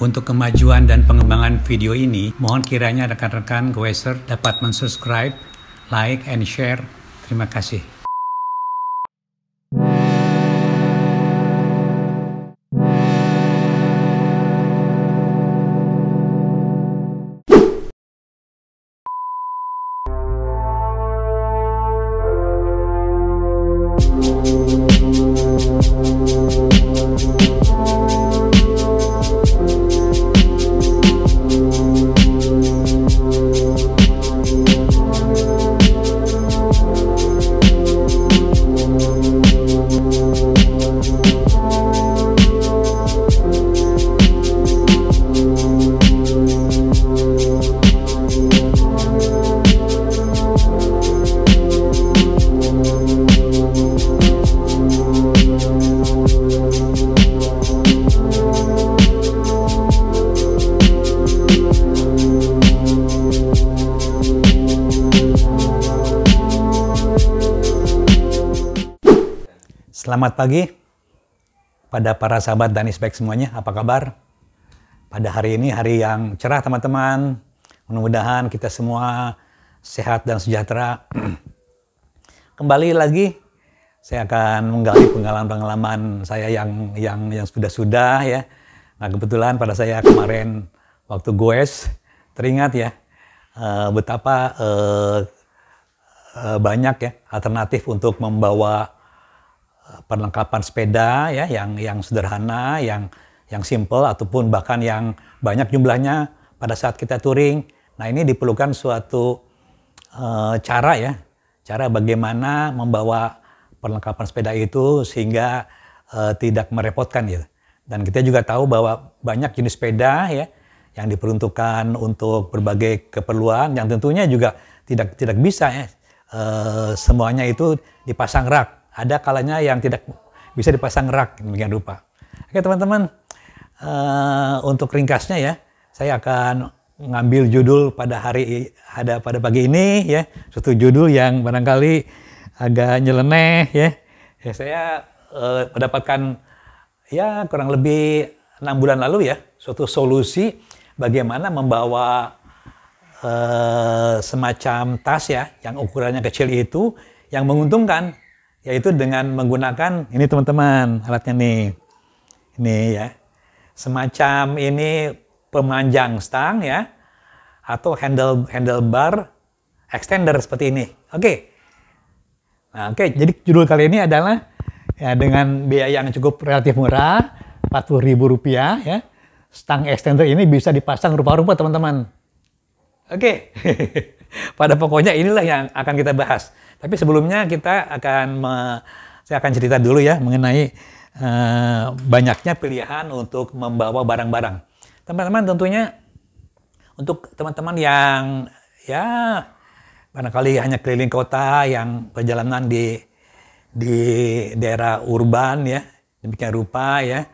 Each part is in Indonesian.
Untuk kemajuan dan pengembangan video ini, mohon kiranya rekan-rekan Goeser dapat mensubscribe, like, and share. Terima kasih. Selamat pagi pada para sahabat dan isbek semuanya, apa kabar? Pada hari ini hari yang cerah teman-teman, mudah-mudahan kita semua sehat dan sejahtera. Kembali lagi saya akan menggali pengalaman-pengalaman saya yang sudah ya. Nah kebetulan pada saya kemarin waktu goes teringat ya betapa banyak ya alternatif untuk membawa perlengkapan sepeda ya yang sederhana, yang simple ataupun bahkan yang banyak jumlahnya pada saat kita touring. Nah, ini diperlukan suatu cara bagaimana membawa perlengkapan sepeda itu sehingga tidak merepotkan gitu. Dan kita juga tahu bahwa banyak jenis sepeda ya yang diperuntukkan untuk berbagai keperluan yang tentunya juga tidak bisa ya semuanya itu dipasang rak. Ada kalanya yang tidak bisa dipasang rak, demikian rupa. Oke teman-teman, untuk ringkasnya ya, saya akan mengambil judul pada pagi ini ya, suatu judul yang barangkali agak nyeleneh ya. Saya mendapatkan ya kurang lebih 6 bulan lalu ya, suatu solusi bagaimana membawa semacam tas ya, yang ukurannya kecil itu, yang menguntungkan. Yaitu dengan menggunakan ini teman-teman alatnya nih, ini ya semacam ini pemanjang stang ya atau handlebar extender seperti ini. Nah, jadi judul kali ini adalah ya dengan biaya yang cukup relatif murah, Rp40.000 ya, stang extender ini bisa dipasang rupa-rupa teman-teman. Pada pokoknya inilah yang akan kita bahas. Tapi sebelumnya saya akan cerita dulu ya mengenai banyaknya pilihan untuk membawa barang-barang. Teman-teman tentunya untuk teman-teman yang ya barangkali hanya keliling kota, yang perjalanan di daerah urban ya, demikian rupa ya.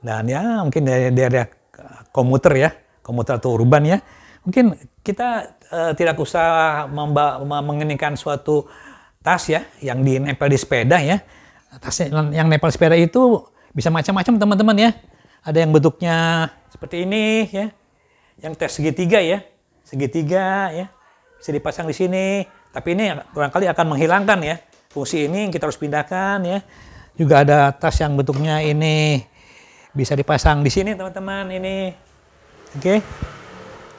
Dan ya mungkin dari daerah komuter atau urban ya. Mungkin kita tidak usah mengenakan suatu tas ya yang dinempel di sepeda ya. Tas yang nempel sepeda itu bisa macam-macam teman-teman ya. Ada yang bentuknya seperti ini ya. Yang tes segitiga ya. Segitiga ya. Bisa dipasang di sini. Tapi ini barangkali akan menghilangkan ya. Fungsi ini kita harus pindahkan ya. Juga ada tas yang bentuknya ini bisa dipasang di sini teman-teman ini.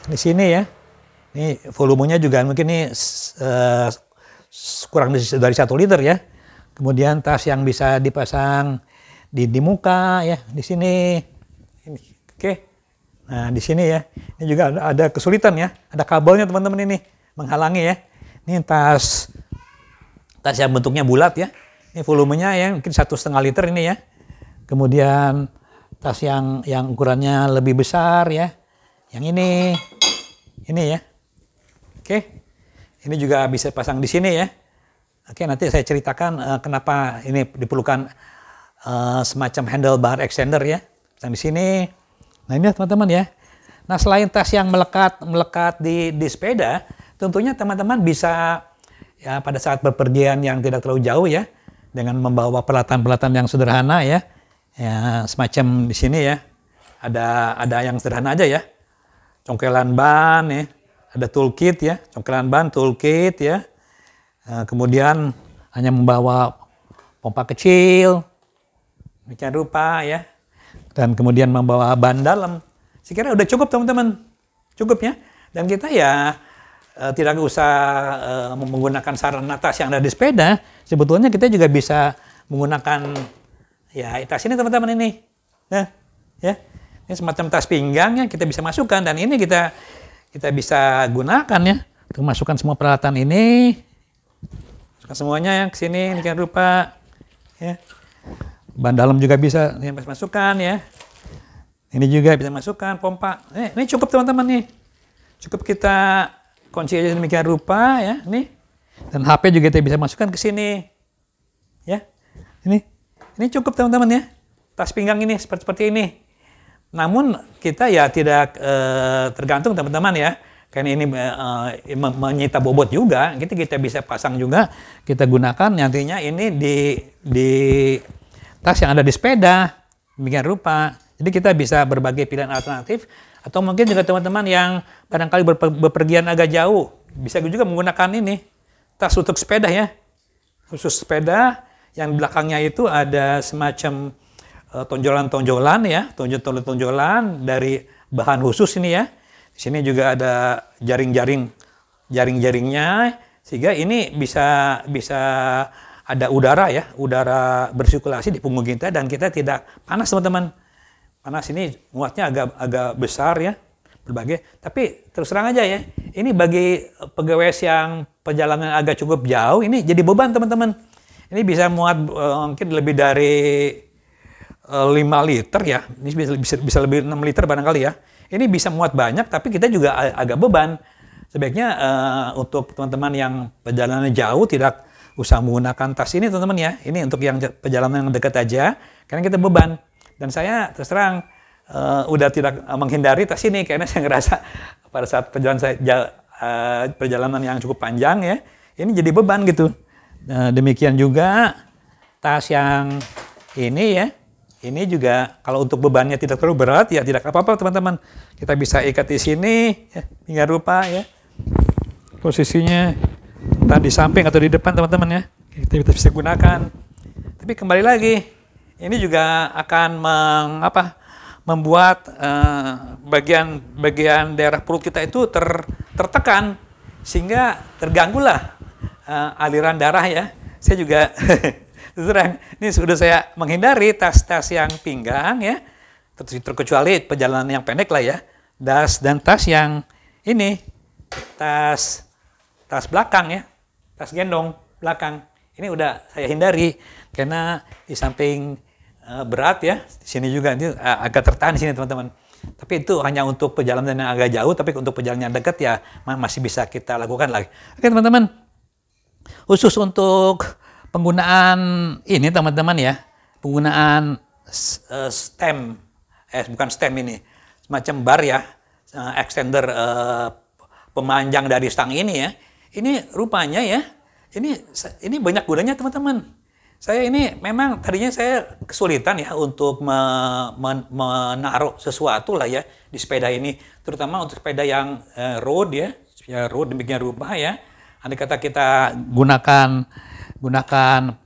Di sini ya. Ini volumenya juga mungkin ini kurang dari 1 liter ya. Kemudian tas yang bisa dipasang di muka ya, di sini. Nah, di sini ya. Ini juga ada kesulitan ya. Ada kabelnya teman-teman ini menghalangi ya. Ini tas yang bentuknya bulat ya. Ini volumenya ya mungkin 1,5 liter ini ya. Kemudian tas yang ukurannya lebih besar ya. Yang ini ya. Ini juga bisa pasang di sini ya. Nanti saya ceritakan kenapa ini diperlukan semacam handlebar extender ya. Pasang di sini. Nah ini teman-teman ya. Nah selain tas yang melekat di sepeda, tentunya teman-teman bisa ya pada saat bepergian yang tidak terlalu jauh ya, dengan membawa peralatan-peralatan yang sederhana ya, semacam di sini ya. ada yang sederhana aja ya. Congkelan ban ya, ada toolkit ya, congkelan ban, toolkit ya. Kemudian hanya membawa pompa kecil, demikian rupa ya. Dan kemudian membawa ban dalam. Saya kira udah cukup teman-teman, cukup ya. Dan kita ya tidak usah menggunakan sarana tas yang ada di sepeda. Sebetulnya kita juga bisa menggunakan ya tas ini teman-teman ini. Nah, ya. Ini semacam tas pinggang yang kita bisa masukkan, dan ini kita bisa gunakan ya untuk masukkan semua peralatan ini. Masukkan semuanya ya ke sini demikian rupa ya. Ban dalam juga bisa masukkan ya. Ini juga bisa masukkan pompa. Ini cukup teman-teman nih. Cukup kita kunci aja demikian rupa ya, nih. Dan HP juga kita bisa masukkan ke sini. Ya. Ini cukup teman-teman ya. Tas pinggang ini seperti ini. Namun kita ya tidak tergantung teman-teman ya. Karena ini menyita bobot juga, kita bisa pasang juga, kita gunakan nantinya ini di tas yang ada di sepeda, demikian rupa. Jadi kita bisa berbagai pilihan alternatif, atau mungkin juga teman-teman yang barangkali bepergian agak jauh, bisa juga menggunakan ini, tas untuk sepeda ya. Khusus sepeda, yang belakangnya itu ada semacam tonjolan-tonjolan ya, tonjolan dari bahan khusus ini ya. Di sini juga ada jaring-jaringnya, sehingga ini bisa ada udara ya, udara bersirkulasi di punggung kita, dan kita tidak panas teman-teman. Panas ini muatnya agak besar ya, berbagai. Tapi terus terang aja ya, ini bagi pegawai yang perjalanan agak cukup jauh, ini jadi beban teman-teman. Ini bisa muat mungkin lebih dari 5 liter ya, ini bisa lebih 6 liter barangkali ya. Ini bisa muat banyak, tapi kita juga agak beban. Sebaiknya untuk teman-teman yang perjalanan jauh tidak usah menggunakan tas ini teman-teman ya. Ini untuk yang perjalanan yang dekat aja, karena kita beban. Dan saya terus terang udah tidak menghindari tas ini, karena saya ngerasa pada saat perjalanan yang cukup panjang ya, ini jadi beban gitu. Demikian juga tas yang ini ya. Ini juga kalau untuk bebannya tidak terlalu berat ya tidak apa-apa teman-teman. Kita bisa ikat di sini ya, hingga rupa ya. Posisinya entah di samping atau di depan teman-teman ya. Kita bisa gunakan. Tapi kembali lagi, ini juga akan membuat bagian daerah perut kita itu tertekan, sehingga terganggulah aliran darah ya. Saya juga terang, ini sudah saya menghindari tas-tas yang pinggang ya, terkecuali perjalanan yang pendek lah ya. Dan tas yang ini, tas belakang ya, tas gendong belakang. Ini udah saya hindari karena di samping berat ya, di sini juga ini agak tertahan di sini teman-teman. Tapi itu hanya untuk perjalanan yang agak jauh, tapi untuk perjalanan yang dekat ya masih bisa kita lakukan lagi. Oke teman-teman, khusus untuk penggunaan ini teman-teman ya, penggunaan stem, bukan stem ini, semacam bar ya, extender pemanjang dari stang ini ya. Ini rupanya ya, ini banyak gunanya teman-teman. Saya ini memang tadinya saya kesulitan ya untuk menaruh sesuatu lah ya di sepeda ini, terutama untuk sepeda yang road ya, road demikian rupa ya. Andai kata kita gunakan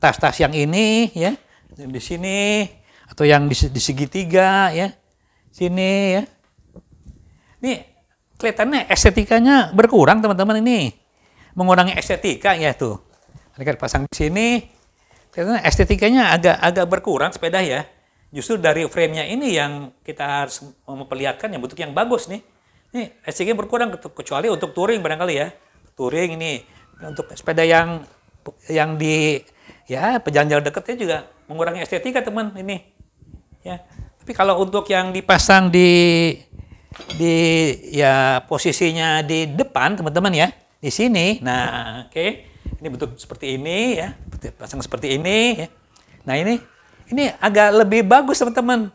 tas-tas yang ini ya, di sini atau yang di segitiga ya, sini ya. Ini kelihatannya estetikanya berkurang teman-teman, ini mengurangi estetika ya tuh. Kita pasang di sini, kelihatannya estetikanya agak berkurang sepeda ya. Justru dari frame-nya ini yang kita harus memperlihatkan yang bentuk yang bagus nih. Ini estetikanya berkurang, kecuali untuk touring barangkali ya. Touring ini untuk sepeda yang di ya perjalanan jauh dekatnya juga mengurangi estetika teman ini ya. Tapi kalau untuk yang dipasang di ya posisinya di depan teman-teman ya, di sini, nah oke. Ini bentuk seperti ini ya, pasang seperti ini ya. Nah ini agak lebih bagus teman-teman,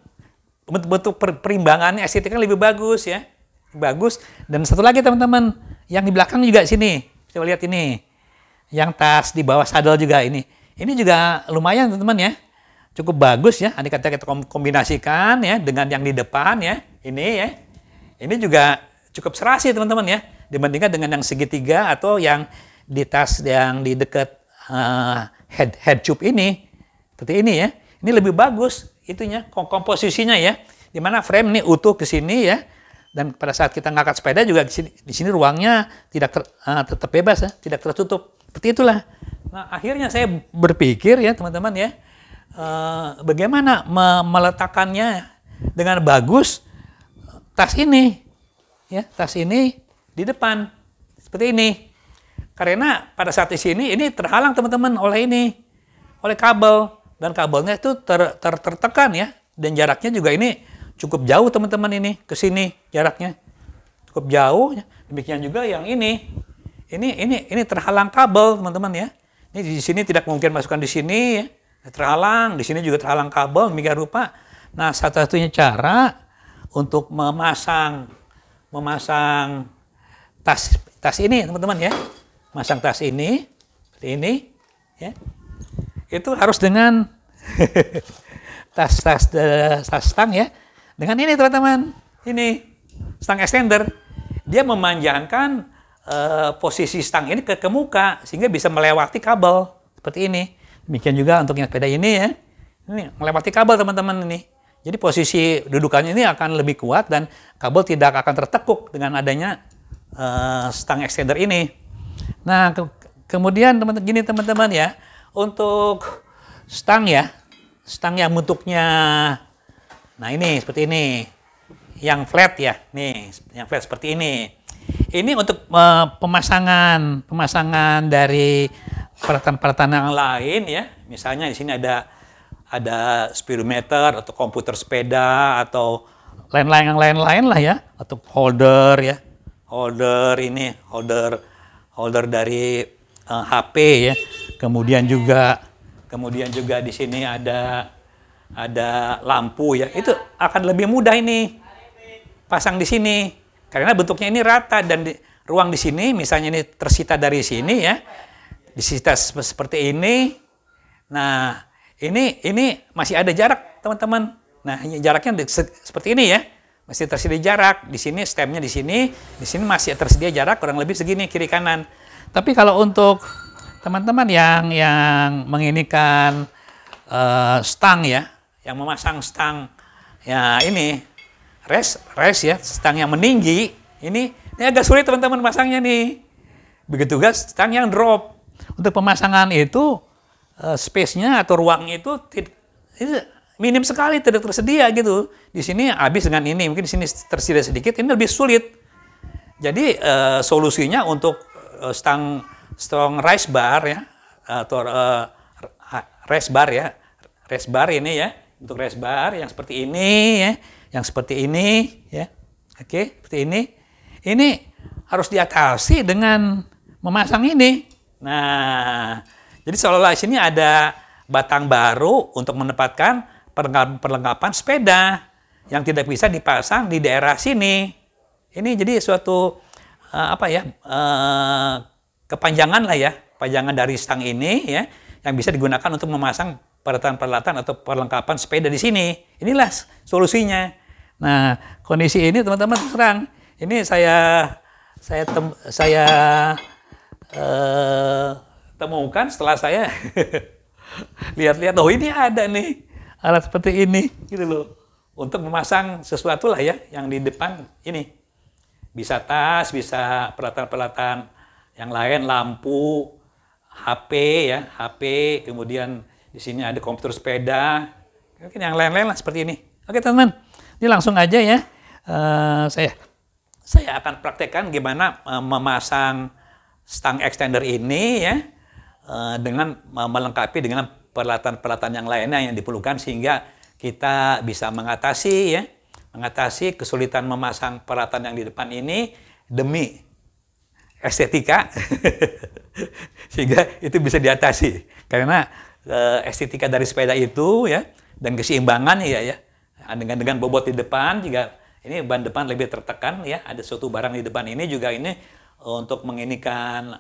bentuk perimbangannya estetikanya lebih bagus ya, bagus. Dan satu lagi teman-teman, yang di belakang juga sini, coba lihat ini. Yang tas di bawah sadel juga ini juga lumayan teman-teman ya, cukup bagus ya. Andai kata kita kombinasikan ya dengan yang di depan ya, ini ya. Ini juga cukup serasi teman-teman ya, dibandingkan dengan yang segitiga atau yang di tas yang di dekat head tube ini. Seperti ini ya. Ini lebih bagus itunya komposisinya ya. Dimana frame ini utuh ke sini ya. Dan pada saat kita ngangkat sepeda juga di sini ruangnya tidak tetap bebas ya, tidak tertutup. Seperti itulah. Nah, akhirnya saya berpikir ya teman-teman ya, bagaimana meletakkannya dengan bagus tas ini, ya tas ini di depan seperti ini. Karena pada saat di sini ini terhalang teman-teman oleh kabel dan kabelnya itu tertekan ya, dan jaraknya juga ini cukup jauh teman-teman ini ke sini jaraknya cukup jauh. Demikian juga yang ini terhalang kabel teman-teman ya. Ini di sini tidak mungkin masukkan di sini ya. Terhalang, di sini juga terhalang kabel demikian rupa. Nah, satu-satunya cara untuk memasang tas ini teman-teman ya. Masang tas ini seperti ini ya. Itu harus dengan tas stang ya. Dengan ini teman-teman. Ini stang extender. Dia memanjangkan posisi stang ini ke muka sehingga bisa melewati kabel seperti ini. Demikian juga untuk yang sepeda ini ya. Ini melewati kabel teman-teman ini. Jadi posisi dudukannya ini akan lebih kuat dan kabel tidak akan tertekuk dengan adanya stang extender ini. Nah, kemudian teman-teman ya, untuk stang ya, stang yang bentuknya nah ini seperti ini. Yang flat ya. Nih, yang flat seperti ini. Ini untuk pemasangan dari peralatan-peralatan yang lain ya. Misalnya di sini ada speedometer atau komputer sepeda atau lain-lain lah ya, atau holder ya. Holder dari HP ya. Kemudian juga di sini ada lampu ya. Itu akan lebih mudah ini pasang di sini. Karena bentuknya ini rata dan ruang di sini misalnya ini tersita dari sini ya. Disita seperti ini. Nah, ini masih ada jarak, teman-teman. Nah, jaraknya seperti ini ya. Masih tersedia jarak. Di sini stemnya di sini masih tersedia jarak kurang lebih segini kiri kanan. Tapi kalau untuk teman-teman yang menginginkan stang ya, yang memasang stang ya ini res ya, stang yang meninggi, ini agak sulit teman-teman masangnya nih. Begitu juga stang yang drop. Untuk pemasangan itu space-nya atau ruangnya itu minim sekali, tidak tersedia gitu. Di sini habis dengan ini, mungkin di sini tersedia sedikit, ini lebih sulit. Jadi solusinya untuk stang raise bar ya, atau raise bar ya, raise bar ini ya, untuk raise bar yang seperti ini ya. Yang seperti ini ya. Oke, seperti ini. Ini harus diatasi dengan memasang ini. Nah, jadi seolah-olah di sini ada batang baru untuk menempatkan perlengkapan sepeda yang tidak bisa dipasang di daerah sini. Ini jadi suatu kepanjangan lah ya, panjangan dari stang ini ya, yang bisa digunakan untuk memasang peralatan-peralatan atau perlengkapan sepeda di sini. Inilah solusinya. Nah, kondisi ini teman-teman terang. Ini saya temukan setelah saya lihat-lihat, oh ini ada nih alat seperti ini gitu loh. Untuk memasang sesuatu lah ya yang di depan ini. Bisa tas, bisa peralatan-peralatan yang lain, lampu, HP ya, HP, kemudian di sini ada komputer sepeda, mungkin yang lain-lain lah seperti ini. Oke teman-teman. Ini langsung aja ya, saya akan praktekkan gimana memasang stang extender ini ya, dengan melengkapi dengan peralatan-peralatan yang lainnya yang diperlukan sehingga kita bisa mengatasi kesulitan memasang peralatan yang di depan ini demi estetika, sehingga itu bisa diatasi. Karena estetika dari sepeda itu ya dan keseimbangan ya. Dengan bobot di depan juga ini ban depan lebih tertekan ya, ada suatu barang di depan ini juga ini untuk menginikan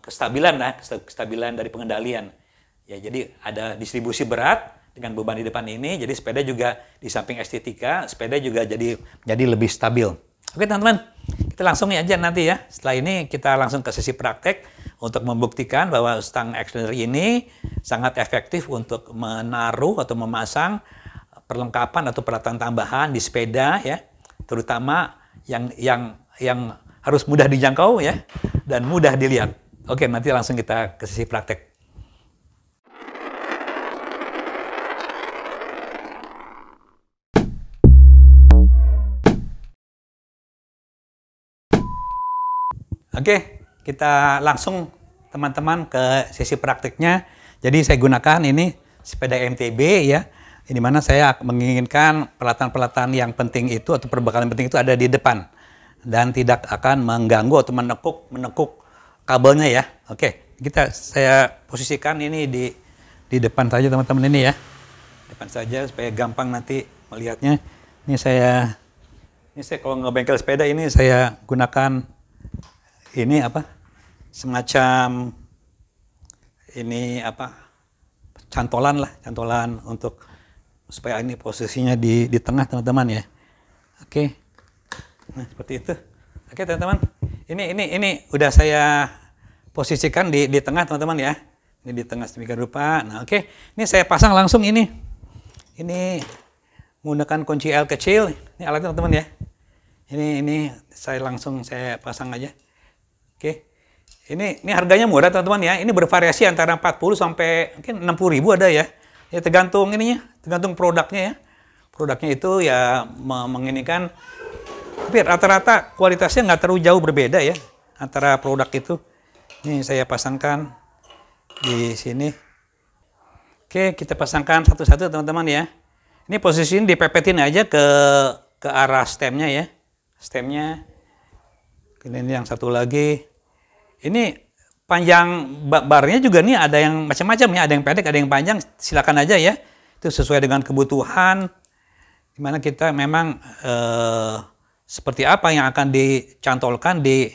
kestabilan dari pengendalian ya. Jadi ada distribusi berat dengan beban di depan ini, jadi sepeda juga di samping estetika, sepeda juga jadi lebih stabil. Oke teman-teman, kita langsung aja nanti ya. Setelah ini kita langsung ke sesi praktek untuk membuktikan bahwa stang extender ini sangat efektif untuk menaruh atau memasang perlengkapan atau peralatan tambahan di sepeda ya, terutama yang harus mudah dijangkau ya dan mudah dilihat. Oke, nanti langsung kita ke sesi praktek. Oke, kita langsung teman-teman ke sesi praktiknya. Jadi saya gunakan ini sepeda MTB ya, di mana saya menginginkan peralatan-peralatan yang penting itu atau perbekalan penting itu ada di depan dan tidak akan mengganggu atau menekuk kabelnya ya. Oke, saya posisikan ini di depan saja teman-teman ini ya, depan saja supaya gampang nanti melihatnya. Ini saya kalau ngebengkel sepeda ini saya gunakan ini semacam ini cantolan untuk supaya ini posisinya di tengah teman-teman ya. Oke, nah seperti itu. Oke teman-teman, ini udah saya posisikan di tengah teman-teman ya. Ini di tengah sedemikian rupa. Nah oke, ini saya pasang langsung ini menggunakan kunci L kecil. Ini alatnya teman-teman ya. Ini saya pasang aja. Oke, ini harganya murah teman-teman ya. Ini bervariasi antara 40 sampai mungkin 60 ribu ada ya. Ya tergantung tergantung produknya ya. Produknya itu ya menginikan, tapi rata-rata kualitasnya nggak terlalu jauh berbeda ya antara produk itu. Ini saya pasangkan di sini. Oke, kita pasangkan satu-satu teman-teman ya. Ini posisi ini dipepetin aja ke arah stemnya ya. Stemnya. Ini yang satu lagi. Ini panjang barnya juga nih ada yang macam-macam ya, ada yang pendek, ada yang panjang, silakan aja ya. Itu sesuai dengan kebutuhan. Dimana kita memang seperti apa yang akan dicantolkan di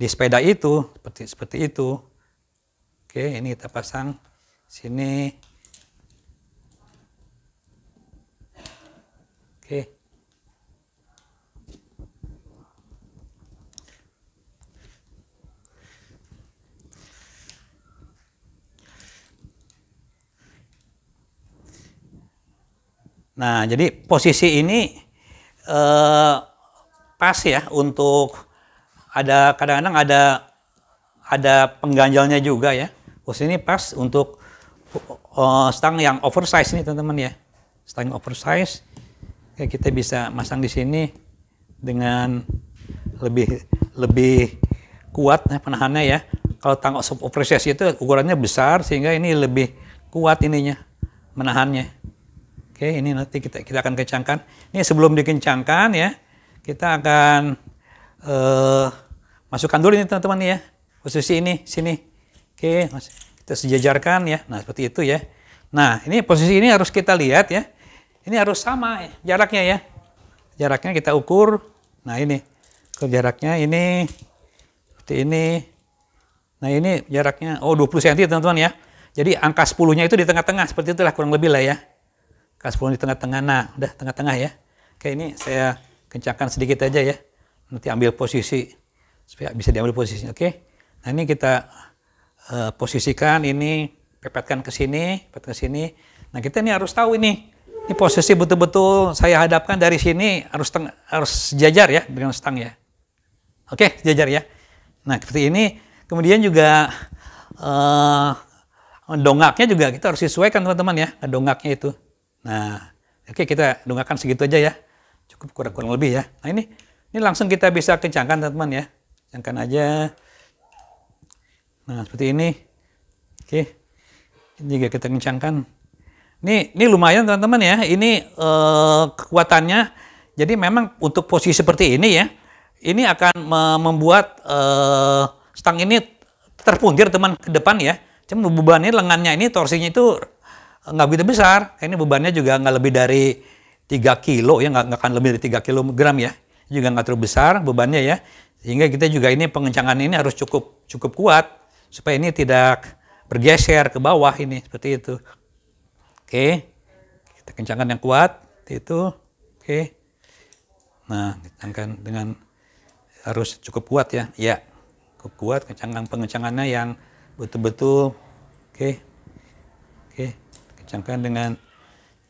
sepeda itu, seperti itu. Oke, ini kita pasang sini. Oke. Nah, jadi posisi ini pas ya untuk kadang-kadang ada pengganjalnya juga ya. Posisi ini pas untuk stang yang oversize ini teman-teman ya. Stang oversize. Oke, kita bisa masang di sini dengan lebih kuat ya, penahannya ya. Kalau stang oversize itu ukurannya besar sehingga ini lebih kuat ininya menahannya. Oke, ini nanti kita akan kencangkan. Ini sebelum dikencangkan ya, kita akan masukkan dulu ini teman-teman ya. Posisi ini, sini. Oke, kita sejajarkan ya. Nah, seperti itu ya. Nah, ini posisi ini harus kita lihat ya. Ini harus sama ya, jaraknya ya. Jaraknya kita ukur. Nah, ini. Jaraknya ini seperti ini. Nah, ini jaraknya 20 cm teman-teman ya. Jadi angka 10-nya itu di tengah-tengah, seperti itulah kurang lebih lah ya. Angka 10 di tengah-tengah, nah udah tengah-tengah ya. Oke, ini saya kencangkan sedikit aja ya. Nanti ambil posisi, supaya bisa diambil posisinya. Oke, nah ini kita posisikan, ini pepetkan ke sini, Nah kita ini harus tahu ini posisi betul-betul saya hadapkan dari sini harus sejajar ya dengan stang ya. Oke, sejajar ya. Nah seperti ini, kemudian juga dongaknya juga kita harus sesuaikan teman-teman ya, dongaknya itu. Nah, oke kita dongakkan segitu aja ya, cukup kurang lebih ya. Nah ini langsung kita bisa kencangkan teman-teman ya, kencangkan aja. Nah seperti ini, oke, ini juga kita kencangkan. Ini lumayan teman-teman ya, ini kekuatannya. Jadi memang untuk posisi seperti ini ya, ini akan membuat stang ini terpuntir teman ke depan ya. Cuma bebannya lengannya ini torsinya itu nggak begitu besar, ini bebannya juga nggak lebih dari 3 kilo ya, nggak akan lebih dari 3 kilogram ya, juga nggak terlalu besar bebannya ya, sehingga kita juga ini pengencangan ini harus cukup kuat supaya ini tidak bergeser ke bawah ini seperti itu. Oke, Kita kencangkan yang kuat, itu. Oke. Nah, kencangkan dengan harus cukup kuat ya. Ya, cukup kuat, pengencangannya yang betul-betul. Oke. Oke, kencangkan dengan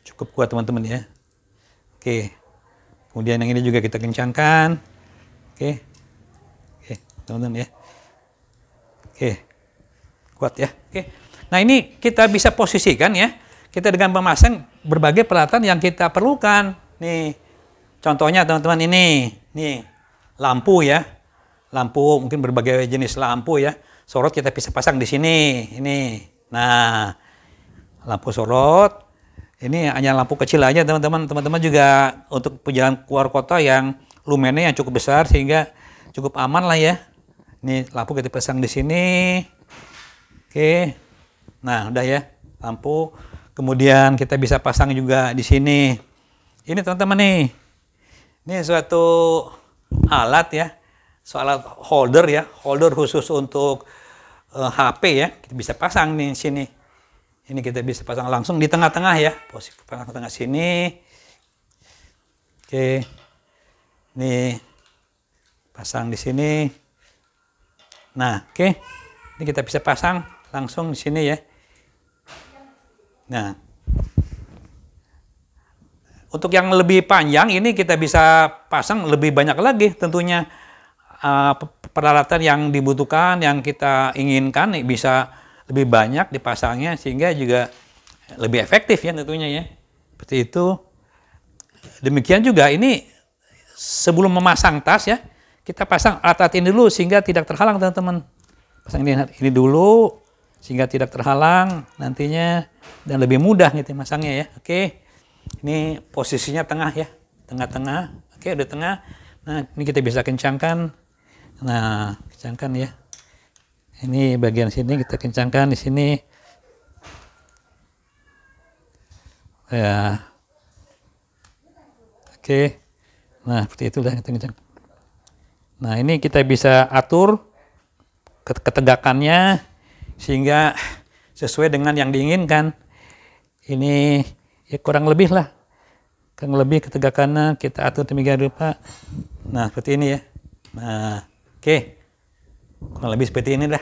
cukup kuat teman-teman ya. Oke. Kemudian yang ini juga kita kencangkan. Oke. Oke, teman-teman ya. Oke. Kuat ya. Oke. Nah, ini kita bisa posisikan ya. Kita dengan memasang berbagai peralatan yang kita perlukan. Nih, contohnya teman-teman ini. Nih, lampu ya. Lampu, mungkin berbagai jenis lampu ya. Sorot kita bisa pasang di sini. Ini. Nah, lampu sorot. Ini hanya lampu kecil aja teman-teman. Teman-teman juga untuk perjalanan keluar kota yang lumennya yang cukup besar sehingga cukup aman lah ya. Ini lampu kita pasang di sini. Oke. Nah, udah ya. Lampu. Kemudian kita bisa pasang juga di sini. Ini teman-teman nih. Ini suatu alat ya. Alat holder ya. Holder khusus untuk HP ya. Kita bisa pasang nih di sini. Ini kita bisa pasang langsung di tengah-tengah ya. Posisi tengah-tengah sini. Oke. Ini pasang di sini. Nah, oke. Ini kita bisa pasang langsung di sini ya. Nah, untuk yang lebih panjang ini kita bisa pasang lebih banyak lagi tentunya peralatan yang dibutuhkan, yang kita inginkan bisa lebih banyak dipasangnya sehingga juga lebih efektif ya tentunya ya. Seperti itu. Demikian juga ini sebelum memasang tas ya, kita pasang alat-alat ini dulu sehingga tidak terhalang teman-teman. Pasang ini dulu sehingga tidak terhalang nantinya dan lebih mudah gitu masangnya ya. Oke. Ini posisinya tengah ya. Tengah-tengah. Oke, udah tengah. Nah, ini kita bisa kencangkan. Nah, kencangkan ya. Ini bagian sini kita kencangkan di sini. Ya. Oke. Nah, seperti itu dah kita kencang. Nah, ini kita bisa atur ketegakannya sehingga sesuai dengan yang diinginkan. Ini ya kurang lebih lah. Kurang lebih ketegakannya kita atur demikian rupa. Nah, seperti ini ya. Nah, oke. Kurang lebih seperti ini dah.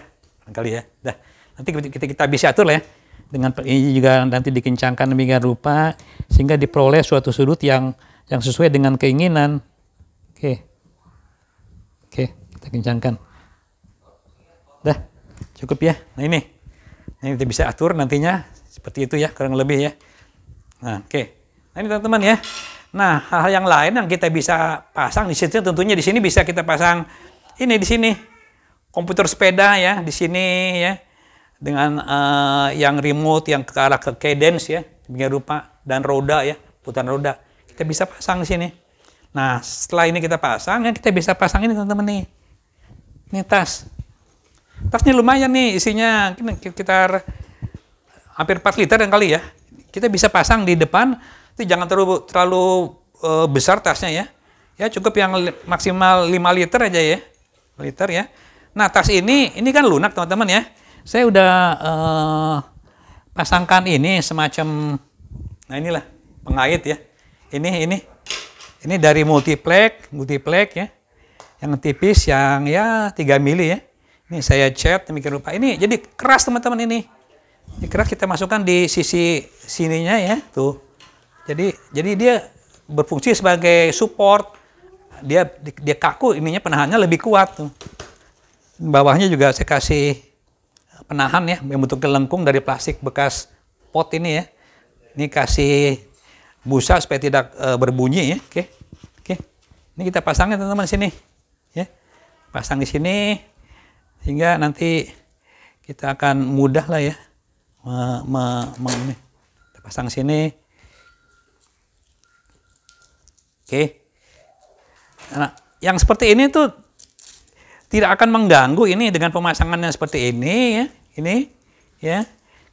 Kali ya. Dah. Nanti kita bisa atur lah ya. Dengan ini juga nanti dikencangkan demikian rupa sehingga diperoleh suatu sudut yang sesuai dengan keinginan. Oke. Oke, kita kencangkan. Dah. Cukup ya. Nah, ini kita bisa atur nantinya seperti itu ya, kurang lebih ya. Nah, oke. Nah, ini teman-teman ya. Nah, hal-hal yang lain yang kita bisa pasang di situ tentunya di sini bisa kita pasang ini di sini. Komputer sepeda ya, di sini ya. Dengan yang remote yang ke arah ke cadence ya, demikian rupa dan roda ya, putaran roda. Kita bisa pasang di sini. Nah, setelah ini kita pasang, ya kita bisa pasang ini teman-teman nih. Ini tas. Tasnya lumayan nih, isinya sekitar hampir 4 liter yang kali ya. Kita bisa pasang di depan, itu jangan terlalu besar tasnya ya. Ya cukup yang maksimal 5 liter aja ya. 5 liter ya. Nah, tas ini kan lunak teman-teman ya. Saya udah pasangkan ini semacam, nah inilah pengait ya. Ini dari multiplex ya. Yang tipis yang ya 3 mili ya. Ini saya cat demikian rupa. Ini jadi keras teman-teman ini. Ini keras kita masukkan di sisi sininya ya, tuh. Jadi dia berfungsi sebagai support. Dia kaku, ininya penahannya lebih kuat tuh. Bawahnya juga saya kasih penahan ya, membentuk lengkung dari plastik bekas pot ini ya. Ini kasih busa supaya tidak berbunyi ya. Oke. Ini kita pasangnya teman-teman sini. Ya. Pasang di sini sehingga nanti kita akan mudah lah ya. Ini. Kita pasang sini. Oke. Nah, yang seperti ini tuh tidak akan mengganggu ini dengan pemasangannya seperti ini ya. Ini ya.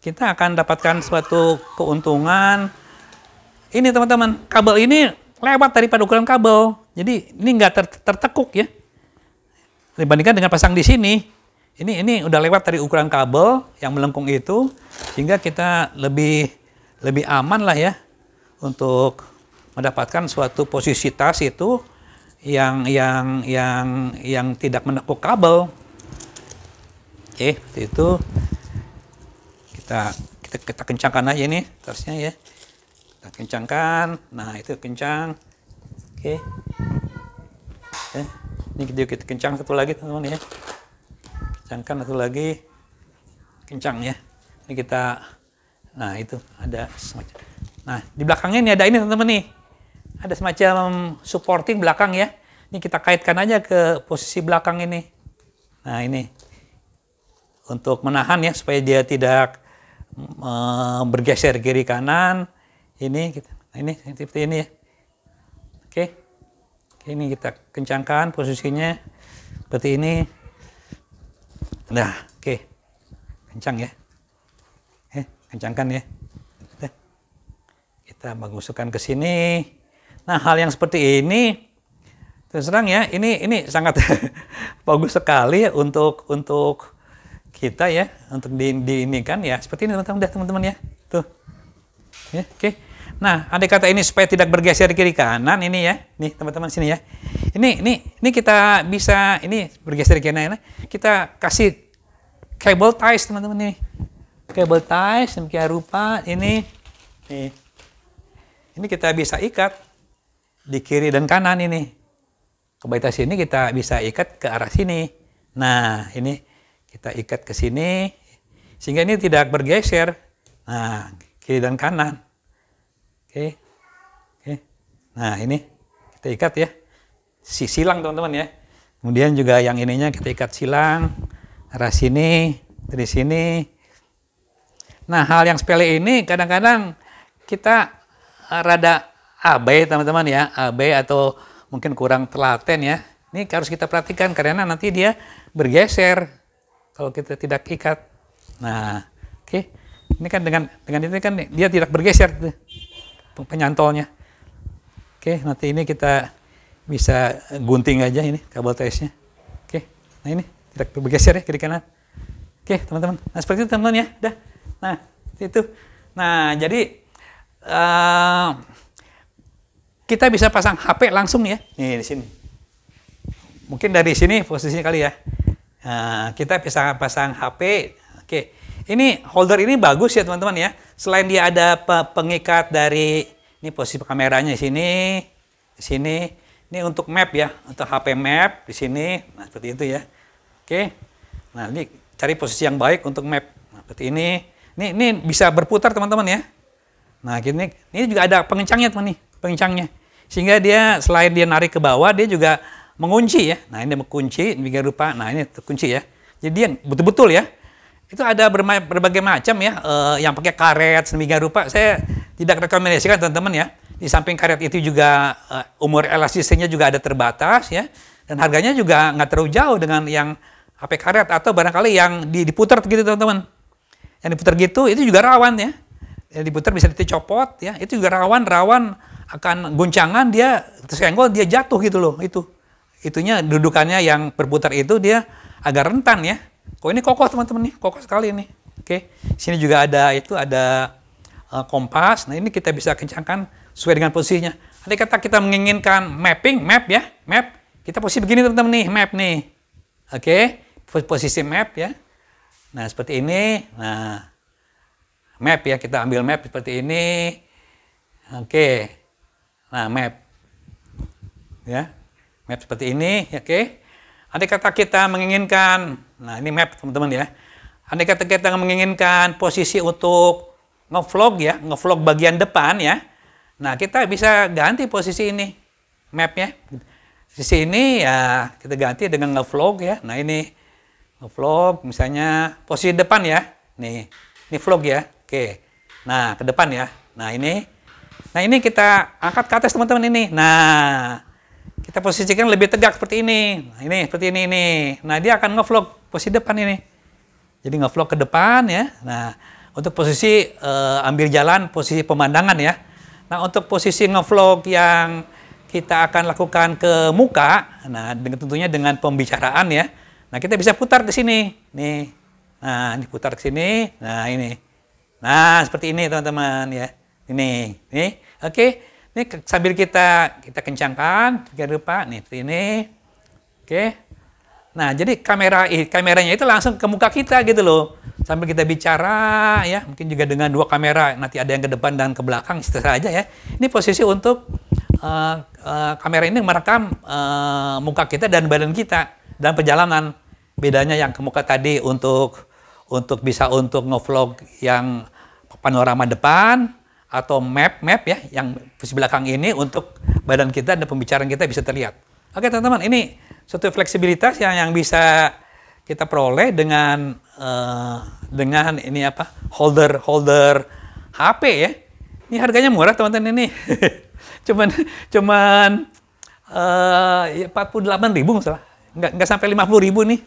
Kita akan dapatkan suatu keuntungan. Ini teman-teman, kabel ini lewat daripada ukuran kabel. Jadi ini nggak tertekuk ya. Dibandingkan dengan pasang di sini. Ini udah lewat dari ukuran kabel yang melengkung itu sehingga kita lebih aman lah ya untuk mendapatkan suatu posisi tas itu yang tidak menekuk kabel. Oke, seperti itu. Kita kencangkan aja ini tasnya ya. Kita kencangkan. Nah, itu kencang. Oke. Ini kita kencang satu lagi, teman-teman ya. Kencangkan satu lagi. Kencang ya. Ini kita, nah itu ada semacam. Nah, di belakangnya ini ada ini, teman-teman nih. Ada semacam supporting belakang ya. Ini kita kaitkan aja ke posisi belakang ini. Nah, ini. Untuk menahan ya, supaya dia tidak bergeser kiri kanan. Ini seperti ini ya. Oke. Ini kita kencangkan posisinya seperti ini. Nah, oke. Kencang ya. Kencangkan ya. Kita masukkan ke sini. Nah, hal yang seperti ini terus terang ya, ini sangat bagus sekali ya untuk kita ya, untuk di ini kan ya, seperti ini teman-teman ya. Tuh. Ya, oke. Nah, andai kata ini supaya tidak bergeser kiri kanan ini ya. Nih, teman-teman sini ya. Ini kita bisa ini bergeser kiri kanan. Kita kasih cable ties, teman-teman nih. Cable ties demikian rupa ini. Nih. Ini kita bisa ikat di kiri dan kanan ini. Kebatas ini kita bisa ikat ke arah sini. Nah, ini kita ikat ke sini sehingga ini tidak bergeser. Nah, kiri dan kanan. Oke. Nah, ini kita ikat ya. Silang, teman-teman ya. Kemudian juga yang ininya kita ikat silang arah sini, dari sini. Nah, hal yang sepele ini kadang-kadang kita rada abai, teman-teman ya. Abai atau mungkin kurang telaten ya. Ini harus kita perhatikan karena nanti dia bergeser kalau kita tidak ikat. Nah, oke. Ini kan dengan ini kan dia tidak bergeser tuh, penyantolnya. Oke, nanti ini kita bisa gunting aja ini kabel ties-nya. Oke. Nah, ini tidak bergeser ya kiri kanan. Oke, teman-teman. Nah, seperti itu teman-teman ya. Dah. Nah, itu. Nah, jadi kita bisa pasang HP langsung ya. Nih di sini. Mungkin dari sini posisinya kali ya. Nah, kita bisa pasang HP. Oke. Ini holder ini bagus ya teman-teman ya. Selain dia ada pengikat dari ini posisi kameranya di sini. Ini untuk map ya, untuk HP map di sini. Nah, seperti itu ya. Oke. Nah, ini cari posisi yang baik untuk map. Nah, seperti ini. Ini bisa berputar teman-teman ya. Nah, ini juga ada pengencangnya teman nih, pengencangnya. Sehingga dia selain dia narik ke bawah, dia juga mengunci ya. Nah, ini mengunci demikian rupa. Nah, ini terkunci ya. Jadi yang betul-betul ya. Itu ada berbagai macam ya, yang pakai karet sedemikian rupa. Saya tidak rekomendasikan teman-teman ya. Di samping karet itu juga umur elastisnya juga ada terbatas ya. Dan harganya juga nggak terlalu jauh dengan yang HP karet atau barangkali yang diputar gitu teman-teman. Yang diputar gitu itu juga rawan ya. Yang diputar bisa dicopot ya. Itu juga rawan akan guncangan, dia tersenggol, dia jatuh gitu loh. Itunya dudukannya yang berputar itu dia agak rentan ya. Kok ini kokoh teman-teman nih, kokoh sekali nih. Oke, sini juga ada kompas. Nah, ini kita bisa kencangkan sesuai dengan posisinya. Andai kata kita menginginkan map ya, kita posisi begini teman-teman nih, map nih. Oke, posisi map ya. Nah, seperti ini. Nah, map ya, kita ambil map seperti ini. Oke. Nah, map. Ya. Map seperti ini, oke. Andai kata kita menginginkan, nah ini map teman-teman ya. Andai kata kita menginginkan posisi untuk ngevlog ya, ngevlog bagian depan ya. Nah, kita bisa ganti posisi ini, mapnya. Sisi ini ya kita ganti dengan ngevlog ya. Nah, ini ngevlog misalnya posisi depan ya. Nih, ini vlog ya. Oke. Nah, ke depan ya. Nah, ini kita angkat ke atas teman-teman ini. Nah, kita posisikan lebih tegak seperti ini. Nah, ini seperti ini nih. Nah, dia akan ngevlog posisi depan ini. Jadi ngevlog ke depan ya. Nah, untuk posisi ambil jalan posisi pemandangan ya. Nah, untuk posisi ngevlog yang kita akan lakukan ke muka, nah tentunya dengan pembicaraan ya. Nah, kita bisa putar ke sini. Nih. Nah, ini putar ke sini. Nah, ini. Nah, seperti ini teman-teman ya. Nih, oke. Ini sambil kita kencangkan, rupa nih, ini, oke. Nah, jadi kameranya itu langsung ke muka kita gitu loh. Sambil kita bicara, ya, mungkin juga dengan dua kamera, nanti ada yang ke depan dan ke belakang, seterusnya aja ya. Ini posisi untuk kamera ini merekam muka kita dan badan kita dalam perjalanan. Bedanya yang ke muka tadi untuk bisa untuk ngevlog yang panorama depan, atau map ya, yang posisi belakang ini untuk badan kita dan pembicaraan kita bisa terlihat. Oke teman-teman, ini suatu fleksibilitas yang bisa kita peroleh dengan ini apa, holder HP ya. Ini harganya murah teman-teman ini. cuman 48.000 misalnya, nggak sampai 50.000 nih.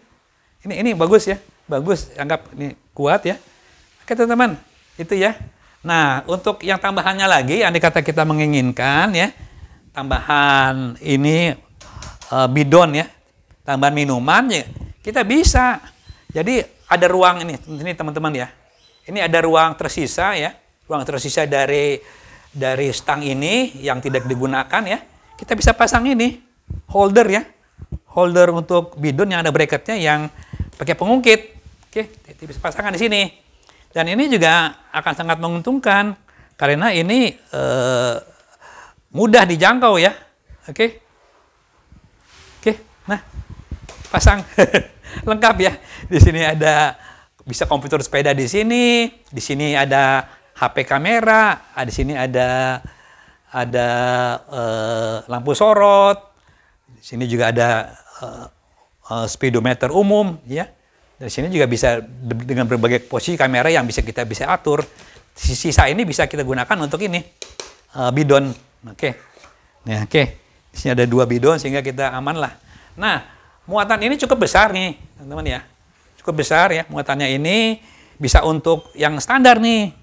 Ini bagus ya, bagus, anggap ini kuat ya. Oke teman-teman, itu ya. Nah, untuk yang tambahannya lagi, andai kata kita menginginkan ya, tambahan ini bidon ya, tambahan minuman ya, kita bisa. Jadi ada ruang ini teman-teman ya. Ini ada ruang tersisa ya, ruang tersisa dari stang ini yang tidak digunakan ya. Kita bisa pasang ini holder ya, holder untuk bidon yang ada bracketnya yang pakai pengungkit. Oke, kita bisa pasangkan di sini. Dan ini juga akan sangat menguntungkan karena ini mudah dijangkau ya. Oke. Nah, pasang lengkap ya. Di sini ada bisa komputer sepeda di sini ada HP kamera, di sini ada lampu sorot. Di sini juga ada speedometer umum ya. Dari sini juga bisa dengan berbagai posisi kamera yang bisa atur. Sisa ini bisa kita gunakan untuk ini bidon. Oke. Nah, oke. Di sini ada 2 bidon sehingga kita aman lah. Nah, muatan ini cukup besar nih, teman-teman ya. Cukup besar ya muatannya ini, bisa untuk yang standar nih.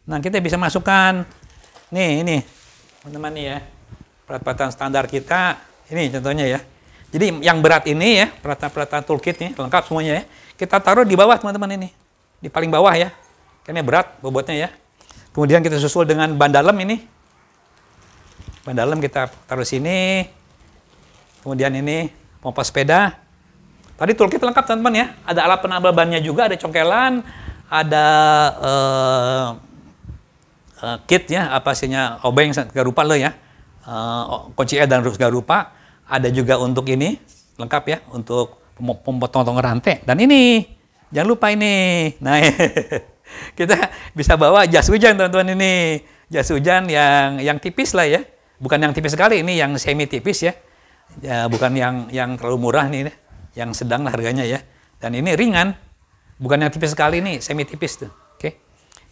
Nah, kita bisa masukkan ini teman-teman nih ya. Peralatan standar kita ini contohnya ya. Jadi yang berat ini ya, peralatan toolkit nih lengkap semuanya ya. Kita taruh di bawah teman-teman ini, di paling bawah ya, karena berat bobotnya ya. Kemudian kita susul dengan ban dalam ini, ban dalam kita taruh sini. Kemudian ini pompa sepeda. Tadi toolkit lengkap teman-teman ya, ada alat penambal bannya juga, ada congkelan, ada kit ya, apa sihnya obeng segala rupa lo ya, kunci E dan segala rupa. Ada juga untuk ini lengkap ya, untuk pemotong rantai. Dan ini, jangan lupa ini. Nah, kita bisa bawa jas hujan teman-teman ini. Jas hujan yang tipis lah ya. Bukan yang tipis sekali, ini yang semi tipis ya. Bukan yang terlalu murah nih, yang sedang lah harganya ya. Dan ini ringan. Bukan yang tipis sekali, ini semi tipis tuh. Oke.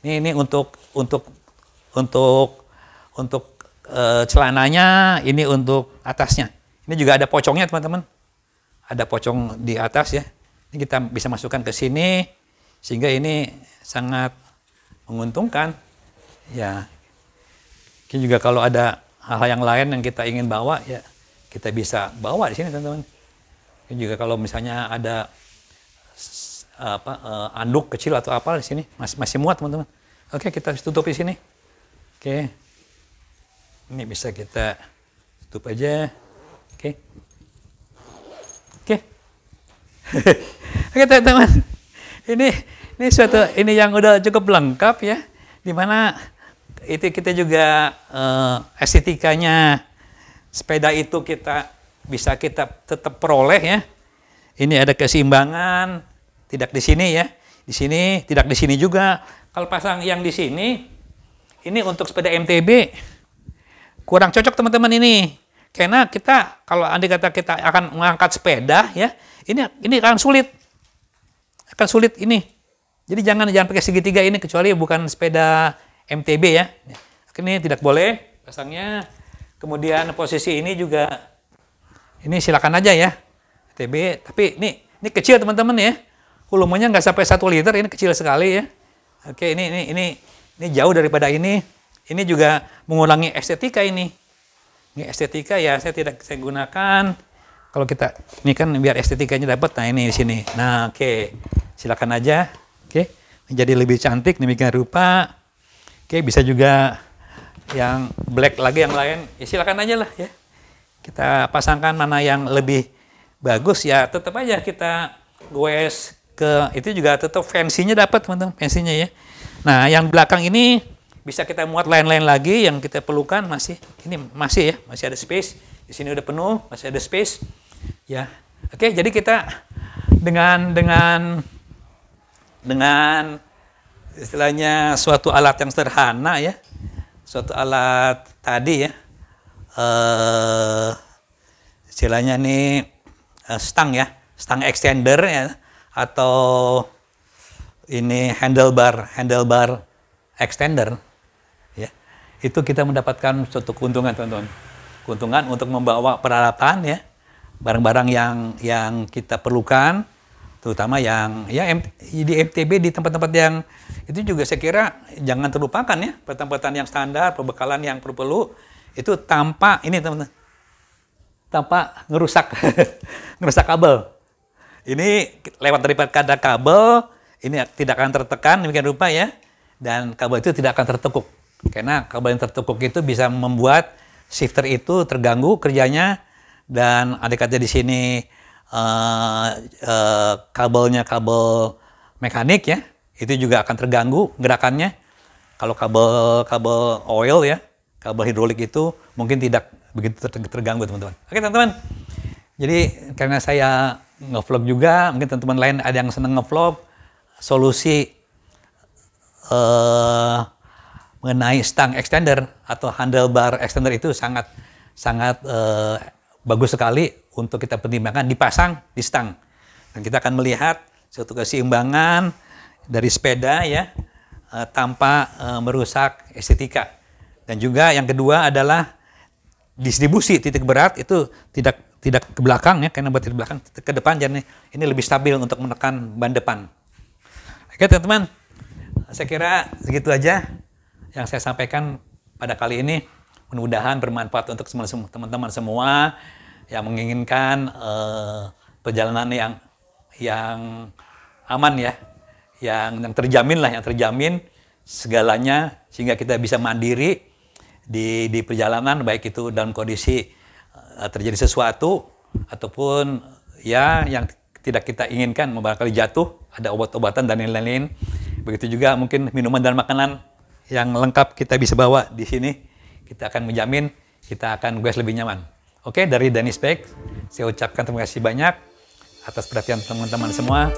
Ini untuk celananya, ini untuk atasnya. Ini juga ada pocongnya teman-teman. Ada pocong di atas ya. Ini kita bisa masukkan ke sini sehingga ini sangat menguntungkan. Ya. Mungkin juga kalau ada hal-hal yang lain yang kita ingin bawa ya, kita bisa bawa di sini teman-teman. Mungkin juga kalau misalnya ada anduk kecil atau apa di sini masih muat teman-teman. Oke, kita tutup di sini. Oke. Ini bisa kita tutup aja. Oke. Oke teman-teman, ini yang udah cukup lengkap ya, dimana itu kita juga estetikanya sepeda itu kita tetap peroleh ya. Ini ada keseimbangan, tidak di sini ya, di sini tidak di sini juga. Kalau pasang yang di sini, ini untuk sepeda MTB kurang cocok teman-teman ini. Karena kita kalau andai kata kita akan mengangkat sepeda ya, ini akan sulit ini. Jadi jangan pakai segitiga ini kecuali bukan sepeda MTB ya. Ini tidak boleh pasangnya. Kemudian posisi ini juga ini silakan aja ya MTB. Tapi ini kecil teman-teman ya. Volumenya nggak sampai 1 liter, ini kecil sekali ya. Oke, ini jauh daripada ini. Ini juga mengurangi estetika ini. Ini estetika ya saya gunakan. Kalau kita ini kan biar estetikanya dapat. Nah ini di sini. Nah oke, silakan aja. Oke, menjadi lebih cantik demikian rupa. Oke, bisa juga yang black lagi yang lain, ya silakan aja lah ya. Kita pasangkan mana yang lebih bagus ya, tetap aja kita goes ke itu juga tetap fancy-nya dapat teman-teman, fancy-nya ya. Nah, yang belakang ini bisa kita muat lain-lain lagi yang kita perlukan masih ya, masih ada space. Di sini udah penuh, masih ada space. Ya. Oke, jadi kita dengan istilahnya suatu alat yang sederhana ya. Suatu alat tadi ya. Istilahnya nih stang ya, stang extender ya, atau ini handlebar extender ya. Itu kita mendapatkan suatu keuntungan teman-teman. Keuntungan untuk membawa peralatan ya, barang-barang yang kita perlukan, terutama yang ya di MTB di tempat-tempat yang itu juga saya kira jangan terlupakan ya, pertempuran yang standar, perbekalan yang perlu itu tanpa ini teman-teman, tanpa ngerusak ngerusak kabel. Ini lewat daripada kabel ini tidak akan tertekan demikian rupa ya, dan kabel itu tidak akan tertekuk karena kabel yang tertekuk itu bisa membuat shifter itu terganggu kerjanya, dan ada kata di sini kabelnya kabel mekanik ya, itu juga akan terganggu gerakannya. Kalau kabel oil ya, kabel hidrolik itu mungkin tidak begitu terganggu teman-teman. Oke teman-teman, jadi karena saya nge-vlog juga, mungkin teman-teman lain ada yang senang nge-vlog, solusi mengenai stang extender atau handlebar extender itu sangat bagus sekali untuk kita pertimbangkan dipasang di stang. Dan kita akan melihat suatu keseimbangan dari sepeda ya, tanpa merusak estetika. Dan juga yang kedua adalah distribusi titik berat itu tidak ke belakang ya, karena berarti di belakang ke depan, jadi ini lebih stabil untuk menekan ban depan. Oke teman-teman, saya kira segitu aja yang saya sampaikan pada kali ini. Mudah-mudahan bermanfaat untuk teman-teman semua yang menginginkan perjalanan yang aman ya, yang terjamin lah, yang terjamin segalanya, sehingga kita bisa mandiri di perjalanan, baik itu dalam kondisi terjadi sesuatu ataupun ya yang tidak kita inginkan, barangkali jatuh, ada obat-obatan dan lain-lain. Begitu juga mungkin minuman dan makanan yang lengkap kita bisa bawa di sini. Kita akan menjamin kita akan goes lebih nyaman. Oke, dari Danis Bike, saya ucapkan terima kasih banyak atas perhatian teman-teman semua.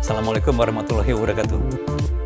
Assalamualaikum warahmatullahi wabarakatuh.